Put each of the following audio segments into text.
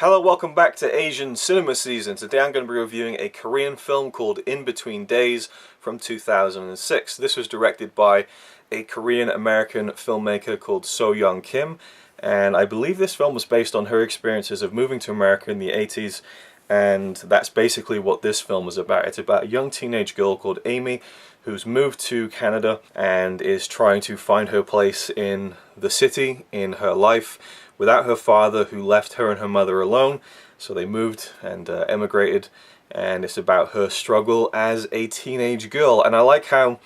Hello, welcome back to Asian Cinema Season. Today I'm going to be reviewing a Korean film called In Between Days from 2006. This was directed by a Korean-American filmmaker called So-Young Kim, and I believe this film was based on her experiences of moving to America in the 80s, and that's basically what this film is about. It's about a young teenage girl called Amy who's moved to Canada and is trying to find her place in the city, in her life, without her father, who left her and her mother alone. So they moved and emigrated, and it's about her struggle as a teenage girl. And I like how,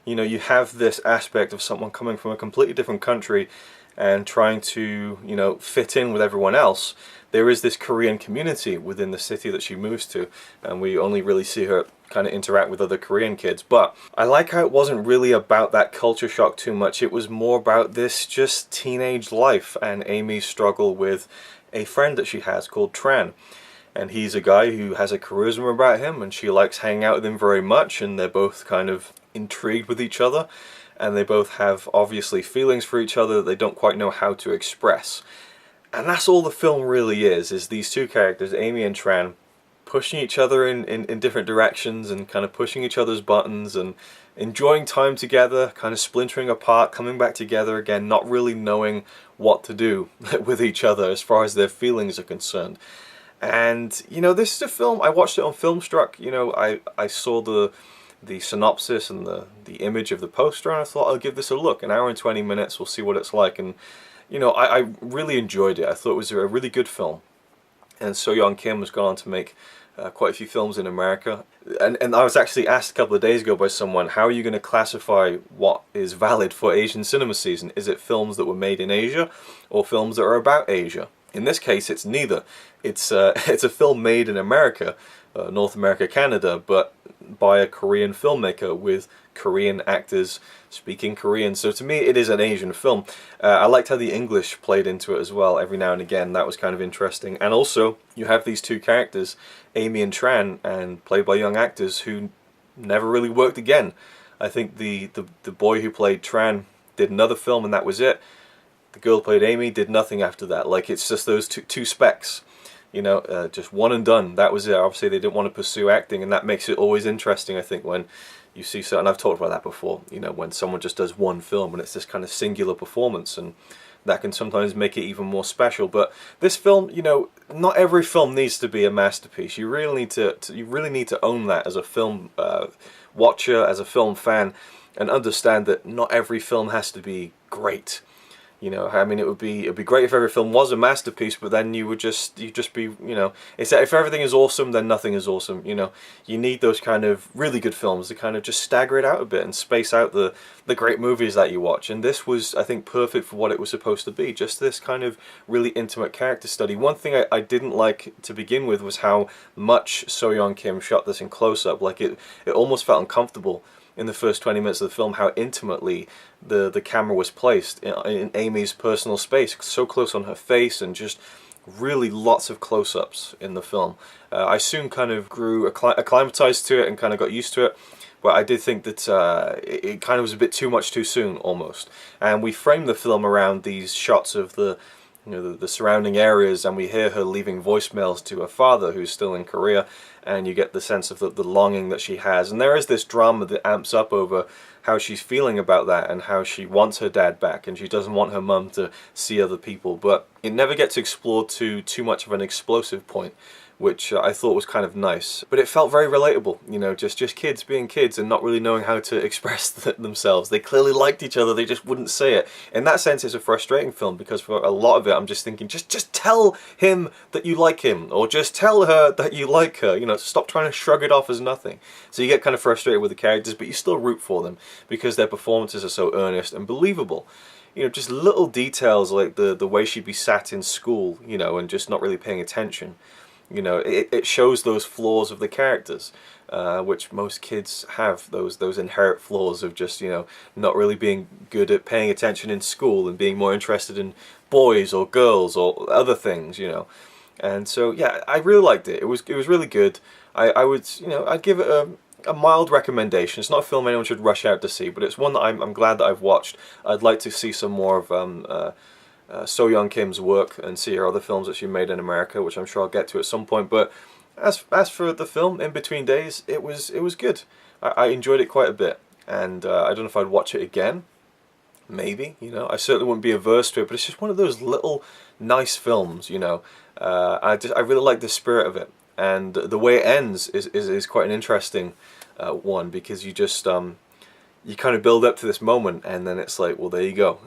you know, you have this aspect of someone coming from a completely different country and trying to, you know, fit in with everyone else. There is this Korean community within the city that she moves to, and we only really see her kind of interact with other Korean kids. But I like how it wasn't really about that culture shock too much. It was more about this just teenage life and Amy's struggle with a friend that she has called Tran. And he's a guy who has a charisma about him, and she likes hanging out with him very much, and they're both kind of intrigued with each other, and they both have obviously feelings for each other that they don't quite know how to express. And that's all the film really is these two characters, Amy and Tran, pushing each other in different directions and kind of pushing each other's buttons and enjoying time together, kind of splintering apart, coming back together again, not really knowing what to do with each other as far as their feelings are concerned. And, you know, this is a film, I watched it on Filmstruck, you know, I saw the synopsis and the image of the poster, and I thought I'll give this a look. An hour and 20 minutes, we'll see what it's like. And you know, I really enjoyed it. I thought it was a really good film. And So-Young Kim has gone on to make quite a few films in America. And I was actually asked a couple of days ago by someone, how are you going to classify what is valid for Asian cinema season? Is it films that were made in Asia or films that are about Asia? In this case, it's neither. It's a film made in America, North America, Canada, but by a Korean filmmaker with Korean actors speaking Korean. So to me, it is an Asian film. I liked how the English played into it as well every now and again. That was kind of interesting. And also, you have these two characters, Amy and Tran, and played by young actors who never really worked again. I think the boy who played Tran did another film and that was it. The girl who played Amy did nothing after that. Like, it's just those two specs. You know, just one and done. That was it. Obviously, they didn't want to pursue acting, and that makes it always interesting, I think, when you see so. And I've talked about that before. You know, when someone just does one film and it's this kind of singular performance, and that can sometimes make it even more special. But this film, you know, not every film needs to be a masterpiece. You really need to own that as a film watcher, as a film fan, and understand that not every film has to be great. You know, I mean, it'd be great if every film was a masterpiece, but then you'd just be, you know, it's that if everything is awesome, then nothing is awesome. You know, you need those kind of really good films to kind of just stagger it out a bit and space out the great movies that you watch. And this was, I think, perfect for what it was supposed to be. Just this kind of really intimate character study. One thing I didn't like to begin with was how much So-Young Kim shot this in close-up. Like, it almost felt uncomfortable in the first 20 minutes of the film, how intimately the camera was placed in Amy's personal space, so close on her face, and just really lots of close-ups in the film. I soon kind of grew acclimatized to it and kind of got used to it, but I did think that it kind of was a bit too much too soon, almost. And we framed the film around these shots of the surrounding areas, and we hear her leaving voicemails to her father, who's still in Korea, and you get the sense of the longing that she has. And there is this drama that amps up over how she's feeling about that, and how she wants her dad back, and she doesn't want her mum to see other people. But it never gets explored to too much of an explosive point, which I thought was kind of nice. But it felt very relatable, you know, just kids being kids and not really knowing how to express themselves. They clearly liked each other, they just wouldn't say it. In that sense, it's a frustrating film, because for a lot of it, I'm just thinking, just tell him that you like him, or just tell her that you like her, you know, stop trying to shrug it off as nothing. So you get kind of frustrated with the characters, but you still root for them, because their performances are so earnest and believable. You know, just little details like the way she'd be sat in school, you know, and just not really paying attention. You know, it shows those flaws of the characters, which most kids have, those inherent flaws of just, you know, not really being good at paying attention in school and being more interested in boys or girls or other things, you know. And so, yeah, I really liked it. It was really good. I would, you know, I'd give it a mild recommendation. It's not a film anyone should rush out to see, but it's one that I'm glad that I've watched. I'd like to see some more of So Young Kim's work and see her other films that she made in America, which I'm sure I'll get to at some point. But as for the film, In Between Days, it was good. I enjoyed it quite a bit, and I don't know if I'd watch it again. Maybe, you know, I certainly wouldn't be averse to it, but it's just one of those little nice films, you know. I really like the spirit of it, and the way it ends is quite an interesting one, because you just you kind of build up to this moment, and then it's like, well, there you go.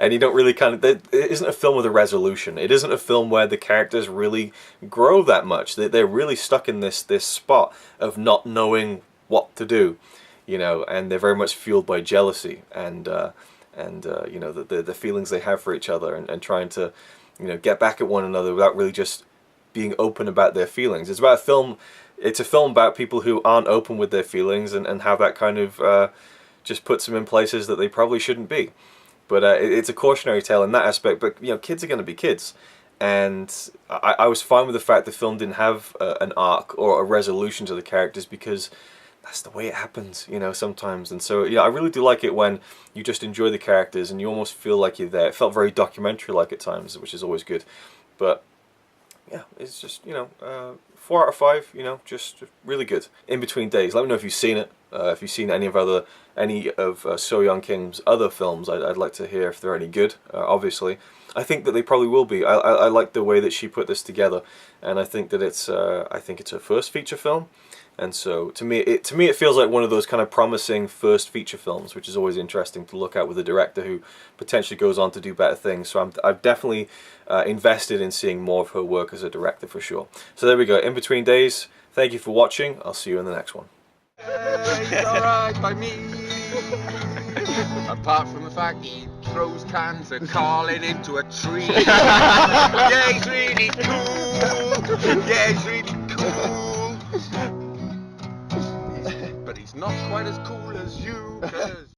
And you don't really it isn't a film with a resolution. It isn't a film where the characters really grow that much. They're really stuck in this spot of not knowing what to do, you know, and they're very much fueled by jealousy and you know, the feelings they have for each other, and trying to, you know, get back at one another without really just being open about their feelings. It's about a film. It's a film about people who aren't open with their feelings, and how that kind of just puts them in places that they probably shouldn't be. But it's a cautionary tale in that aspect. But you know, kids are going to be kids, and I was fine with the fact the film didn't have an arc or a resolution to the characters, because that's the way it happens, you know, sometimes. And so, yeah, I really do like it when you just enjoy the characters and you almost feel like you're there. It felt very documentary-like at times, which is always good. But yeah, it's just, you know, 4 out of 5, you know, just really good. In Between Days. Let me know if you've seen it. If you've seen any of So Young Kim's other films, I'd like to hear if they're any good. Obviously, I think that they probably will be. I like the way that she put this together, and I think that it's her first feature film. And so, to me, it feels like one of those kind of promising first feature films, which is always interesting to look at with a director who potentially goes on to do better things. So I've definitely invested in seeing more of her work as a director for sure. So there we go, In Between Days. Thank you for watching. I'll see you in the next one. He's alright by me. Apart from the fact he throws cans and Carlin into a tree. Yeah, he's really cool. Yeah, he's really cool. But he's not quite as cool as you.